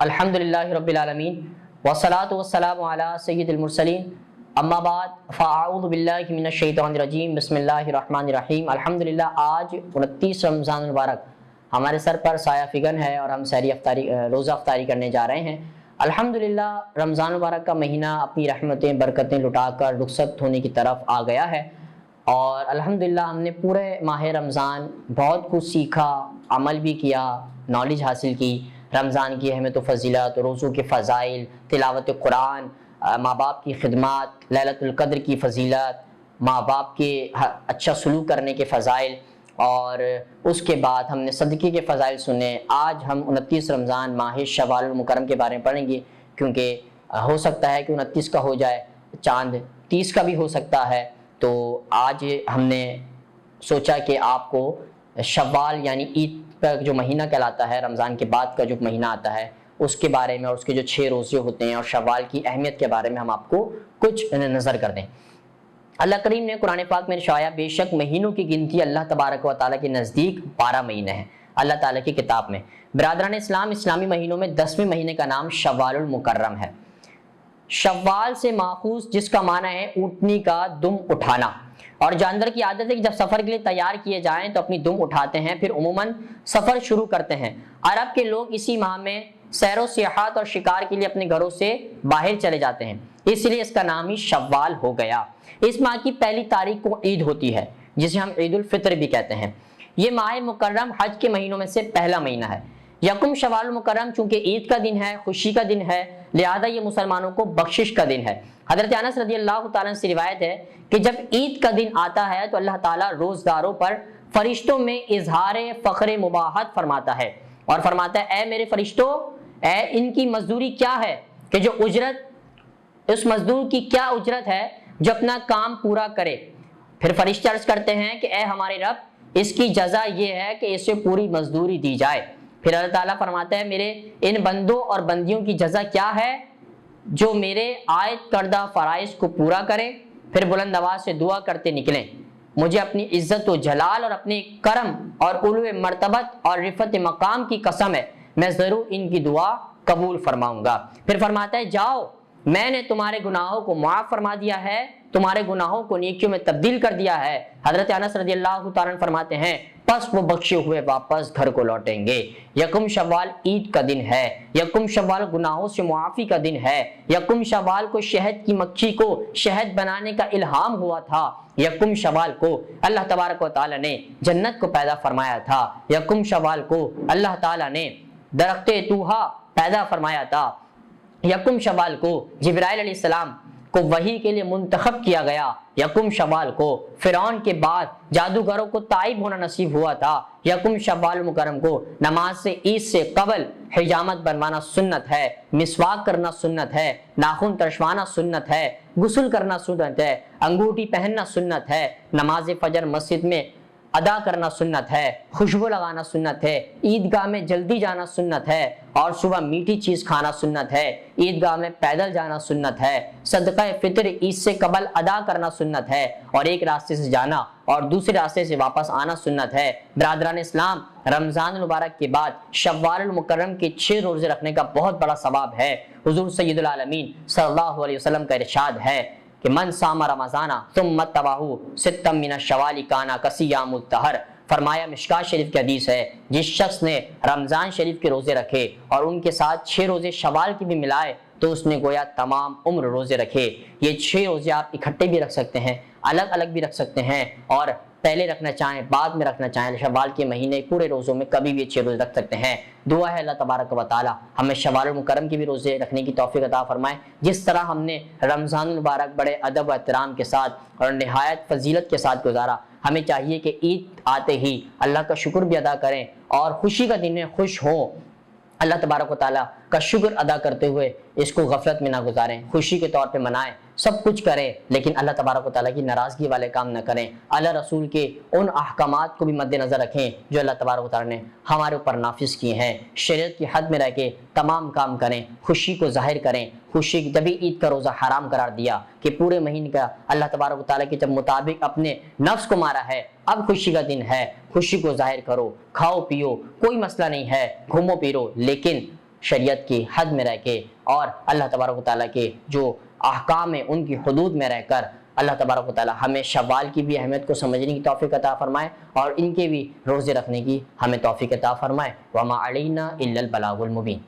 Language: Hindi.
अल्हम्दुलिल्लाहि रब्बिल आलमीन वस्सलातु वस्सलामु अला सय्यिदिल मुरसलीन अम्मा बाद फ़अऊज़ु बिल्लाहि मिनश शैतानिर रजीम बिस्मिल्लाहिर रहमानिर रहीम। अल्हम्दुलिल्लाह आज 29 रमज़ान मुबारक हमारे सर पर साया फिगन है और हम सहरी अफ्तारी रोज़ा अफ्तारी करने जा रहे हैं। अल्हम्दुलिल्लाह रमज़ान मुबारक का महीना अपनी रहमतें बरकतें लुटाकर रुखसत होने की तरफ आ गया है और अल्हम्दुलिल्लाह हमने पूरे माह रमज़ान बहुत कुछ सीखा, अमल भी किया, नॉलेज हासिल की। रमज़ान की अहमियत व फ़ज़ीलत, रोज़ों के फ़ज़ाइल, तिलावत कुरान, माँ बाप की खिदमत, लैलतुल क़द्र की फ़ज़ीलत, माँ बाप के अच्छा सलूक करने के फ़ज़ाइल और उसके बाद हमने सदक़े के फ़ज़ाइल सुने। आज हम 29 रमज़ान माह शव्वाल मुकर्रम के बारे में पढ़ेंगे, क्योंकि हो सकता है कि 29 का हो जाए चाँद, 30 का भी हो सकता है। तो आज हमने सोचा कि आपको शव्वाल यानी ईद का जो महीना कहलाता है, रमज़ान के बाद का जो महीना आता है, उसके बारे में और उसके जो 6 रोज़े होते हैं और शव्वाल की अहमियत के बारे में हम आपको कुछ नज़र कर दें। अल्लाह करीम ने कुरान पाक में इरशाद, बेशक महीनों की गिनती अल्लाह तबारक व तआला के नज़दीक 12 महीने हैं अल्लाह ताला की किताब में। बिरादरान इस्लाम, इस्लामी महीनों में 10वें महीने का नाम शव्वालुल मुकर्रम है। शव्वाल से माखूज, जिसका माना है ऊँटनी का दुम उठाना। और जानवर की आदत है कि जब सफ़र के लिए तैयार किए जाएं तो अपनी दुम उठाते हैं, फिर उमूमन सफ़र शुरू करते हैं। अरब के लोग इसी माह में सैरो सियाहत और शिकार के लिए अपने घरों से बाहर चले जाते हैं, इसलिए इसका नाम ही शव्वाल हो गया। इस माह की पहली तारीख को ईद होती है, जिसे हम ईद उल फित्र भी कहते हैं। ये माह मुकर्रम हज के महीनों में से पहला महीना है। यकुम शव्वाल मुकर्रम चूंकि ईद का दिन है, खुशी का दिन है, लिहाजा ये मुसलमानों को बख्शिश का दिन है। हज़रत अनस रज़ियल्लाहु ताला से रिवायत है कि जब ईद का दिन आता है तो अल्लाह ताला रोज़दारों पर फरिश्तों में इजहार फ़ख्र मुबाहत फरमाता है और फरमाता है, ए मेरे फरिश्तों, ए इनकी मजदूरी क्या है कि जो उजरत, उस मजदूर की क्या उजरत है जो अपना काम पूरा करे। फिर फरिश्ते अर्ज करते हैं कि ए हमारे रब, इसकी जजा ये है कि इसे पूरी मजदूरी दी जाए। फिर अल्लाह ताला फरमाता है, मेरे इन बंदों और बंदियों की जजा क्या है, जो मेरे आयत करदा फ़राइज़ को पूरा करें, फिर बुलंद आवाज़ से दुआ करते निकलें। मुझे अपनी इज्जत व जलाल और अपने करम और उलूए मर्तबत और रिफत मकाम की कसम है, मैं ज़रूर इनकी दुआ कबूल फरमाऊंगा। फिर फरमाता है, जाओ, मैंने तुम्हारे गुनाहों को माफ़ फरमा दिया है, तुम्हारे गुनाहों को नेकियों में तब्दील कर दिया है। हज़रत अनस रज़ियल्लाहु ताला फरमाते हैं, बस वो बख्शे हुए वापस घर को लौटेंगे। यकुम शव्वाल ईद का दिन है, यकुम शव्वाल गुनाहों से मुआफ़ी का दिन है, यकुम शव्वाल को शहद की मक्खी को शहद बनाने का इल्हाम हुआ था, यकुम शव्वाल को अल्लाह तबारक व तआला ने जन्नत को पैदा फरमाया था, यकुम शव्वाल को अल्लाह ताला ने दरख्ते तूहा पैदा फरमाया था, यकुम शव्वाल को जिब्राइल अलैहिस्सलाम को वही के लिए मुंतखब किया गया, यकुम शव्वाल को फिरौन के बाद जादूगरों को ताइब होना नसीब हुआ था, यकुम शव्वाल मुकर्रम को नमाज से ईद से कबल हिजामत बनवाना सुन्नत है, मिसवाक करना सुन्नत है, नाखून तरशवाना सुन्नत है, गुस्ल करना सुन्नत है, अंगूठी पहनना सुन्नत है, नमाज फजर मस्जिद में अदा करना सुन्नत है, खुशबू लगाना सुन्नत है, ईदगाह में जल्दी जाना सुन्नत है और सुबह मीठी चीज़ खाना सुन्नत है, ईदगाह में पैदल जाना सुन्नत है, सदका फितर ईद से कबल अदा करना सुन्नत है और एक रास्ते से जाना और दूसरे रास्ते से वापस आना सुन्नत है। बिरादरान इस्लाम, रमज़ान मुबारक के बाद शव्वाल मुकर्रम के 6 रोज़े रखने का बहुत बड़ा सवाब है। हुज़ूर सय्यदुल आलमीन सल्लल्लाहु अलैहि वसल्लम का इरशाद है कि मन सामा रमज़ाना सुम्मा तबाहु सित्तम मिन शव्वाल काना कसियामुल दहर। फरमाया, मिशकात शरीफ की हदीस है, जिस शख्स ने रमज़ान शरीफ के रोज़े रखे और उनके साथ 6 रोज़े शव्वाल की भी मिलाए तो उसने गोया तमाम उम्र रोज़े रखे। ये 6 रोज़े आप इकट्ठे भी रख सकते हैं, अलग अलग भी रख सकते हैं और पहले रखना चाहें बाद में रखना चाहें, शव्वाल के महीने पूरे रोज़ों में कभी भी 6 रोज़े रख सकते हैं। दुआ है अल्लाह तबारक व तआला हमें शव्वाल मुकर्रम के भी रोज़े रखने की तौफीक अता फरमाए। जिस तरह हमने रमज़ान मुबारक बड़े अदब व एहतराम के साथ और नहायत फजीलत के साथ गुजारा, हमें चाहिए कि ईद आते ही अल्लाह का शुक्र भी अदा करें और खुशी का दिन में खुश हों, अल्लाह तबारक व तआला का शुक्र अदा करते हुए इसको गफलत में ना गुजारें, खुशी के तौर पे मनाएं, सब कुछ करें, लेकिन अल्लाह तबारक व तआला की नाराज़गी वाले काम न करें। अल्लाह रसूल के उन अहकामात को भी मद्देनज़र रखें जो अल्लाह तबारक व तआला ने हमारे ऊपर नाफिज किए हैं। शरीयत की हद में रह के तमाम काम करें, खुशी को जाहिर करें। खुशी जब ईद का रोज़ा हराम करार दिया कि पूरे महीने का अल्लाह तबारक व तआला के जब मुताबिक अपने नफ्स को मारा है, अब खुशी का दिन है, खुशी को जाहिर करो, खाओ पियो, कोई मसला नहीं है, घूमो फिरो, लेकिन शरीयत की हद में रह के और अल्लाह तबारक व तआला के जो अहकाम है उनकी हुदूद में रहकर अल्लाह तबारक व तआला हमें शव्वाल की भी अहमियत को समझने की तौफीक अता फरमाए और इनके भी रोज़े रखने की हमें तौफीक अता फरमाए। वमा अलैना इल्लल बलागुल मुबीन।